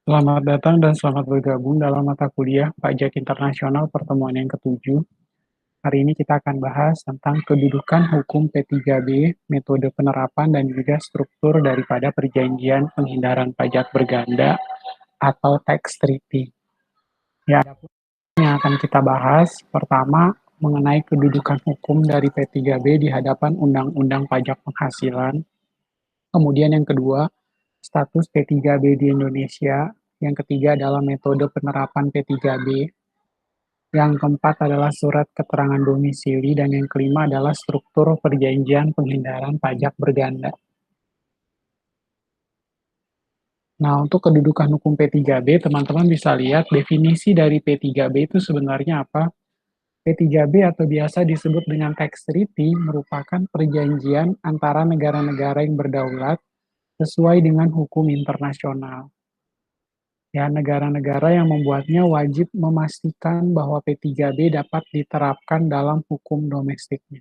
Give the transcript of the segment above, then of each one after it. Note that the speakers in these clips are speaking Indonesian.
Selamat datang dan selamat bergabung dalam mata kuliah Pajak Internasional pertemuan yang ketujuh. Hari ini kita akan bahas tentang kedudukan hukum P3B, metode penerapan dan juga struktur daripada perjanjian penghindaran pajak berganda atau tax treaty. Ya, yang akan kita bahas pertama mengenai kedudukan hukum dari P3B di hadapan Undang-Undang Pajak Penghasilan. Kemudian yang kedua, status P3B di Indonesia. Yang ketiga adalah metode penerapan P3B. Yang keempat adalah surat keterangan domisili. Dan yang kelima adalah struktur perjanjian penghindaran pajak berganda. Nah, untuk kedudukan hukum P3B, teman-teman bisa lihat definisi dari P3B itu sebenarnya apa. P3B atau biasa disebut dengan tax treaty merupakan perjanjian antara negara-negara yang berdaulat sesuai dengan hukum internasional. Ya, negara-negara yang membuatnya wajib memastikan bahwa P3B dapat diterapkan dalam hukum domestiknya.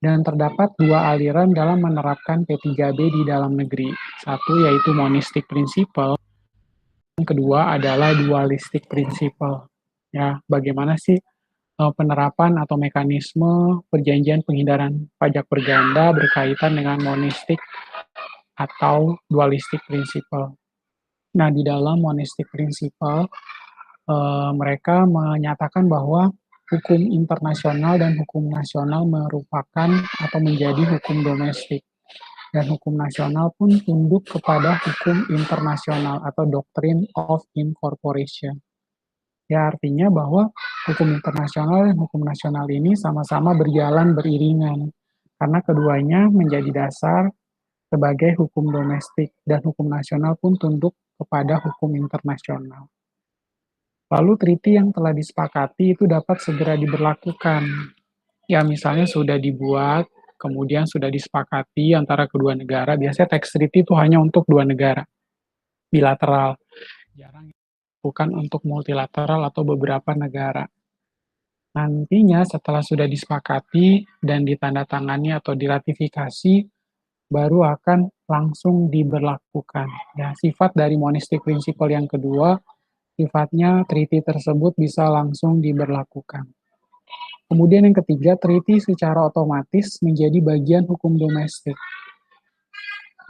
Dan terdapat dua aliran dalam menerapkan P3B di dalam negeri. Satu yaitu monistic principle, yang kedua adalah dualistic principle. Ya, bagaimana sih penerapan atau mekanisme perjanjian penghindaran pajak berganda berkaitan dengan monistic atau dualistic principle. Nah, di dalam monistic principle, mereka menyatakan bahwa hukum internasional dan hukum nasional merupakan atau menjadi hukum domestik. Dan hukum nasional pun tunduk kepada hukum internasional atau Doctrine of Incorporation. Ya, artinya bahwa hukum internasional dan hukum nasional ini sama-sama berjalan beriringan. Karena keduanya menjadi dasar sebagai hukum domestik dan hukum nasional pun tunduk kepada hukum internasional. Lalu treaty yang telah disepakati itu dapat segera diberlakukan. Ya, misalnya sudah dibuat, kemudian sudah disepakati antara kedua negara. Biasanya tax treaty itu hanya untuk dua negara, bilateral. Jarang dilakukan untuk multilateral atau beberapa negara. Nantinya setelah sudah disepakati dan ditandatangani atau diratifikasi, baru akan langsung diberlakukan. Ya, sifat dari monistic principle yang kedua, sifatnya treaty tersebut bisa langsung diberlakukan. Kemudian yang ketiga, treaty secara otomatis menjadi bagian hukum domestik.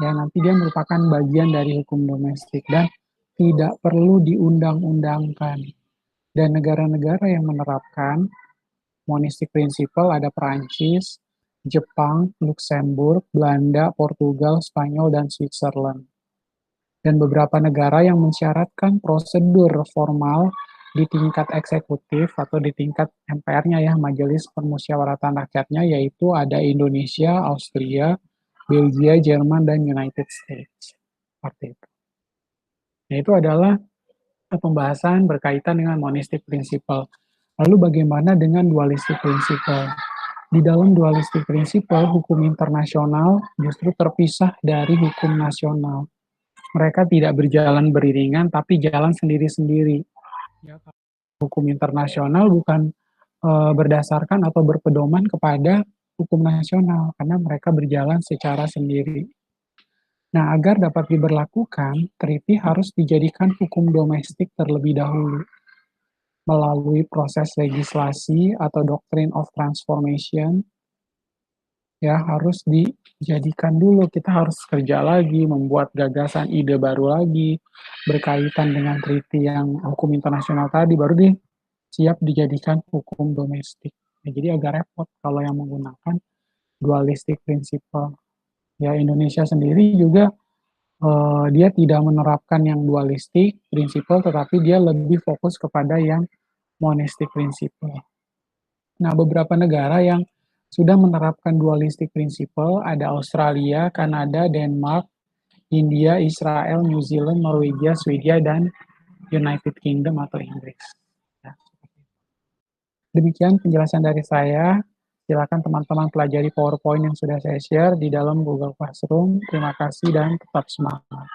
Ya, nanti dia merupakan bagian dari hukum domestik dan tidak perlu diundang-undangkan. Dan negara-negara yang menerapkan monistic principle ada Perancis, Jepang, Luxembourg, Belanda, Portugal, Spanyol, dan Switzerland. Dan beberapa negara yang mensyaratkan prosedur formal di tingkat eksekutif atau di tingkat MPR-nya ya, Majelis Permusyawaratan Rakyatnya, yaitu ada Indonesia, Austria, Belgia, Jerman, dan United States. Seperti itu. Nah, itu adalah pembahasan berkaitan dengan monistic principle. Lalu bagaimana dengan dualistic principle? Di dalam dualistic principle, hukum internasional justru terpisah dari hukum nasional. Mereka tidak berjalan beriringan, tapi jalan sendiri-sendiri. Ya, hukum internasional bukan berdasarkan atau berpedoman kepada hukum nasional, karena mereka berjalan secara sendiri. Nah, agar dapat diberlakukan, treaty harus dijadikan hukum domestik terlebih dahulu melalui proses legislasi atau doctrine of transformation. Ya, harus dijadikan dulu, kita harus kerja lagi, membuat gagasan ide baru lagi berkaitan dengan treaty yang hukum internasional tadi, baru siap dijadikan hukum domestik. Ya, jadi agak repot kalau yang menggunakan dualistic principle. Ya, Indonesia sendiri juga dia tidak menerapkan yang dualistic principle, tetapi dia lebih fokus kepada yang monistic principle. Nah, beberapa negara yang sudah menerapkan dualistic principle ada Australia, Kanada, Denmark, India, Israel, New Zealand, Norwegia, Swedia, dan United Kingdom atau Inggris. Ya. Demikian penjelasan dari saya. Silakan teman-teman pelajari PowerPoint yang sudah saya share di dalam Google Classroom. Terima kasih dan tetap semangat.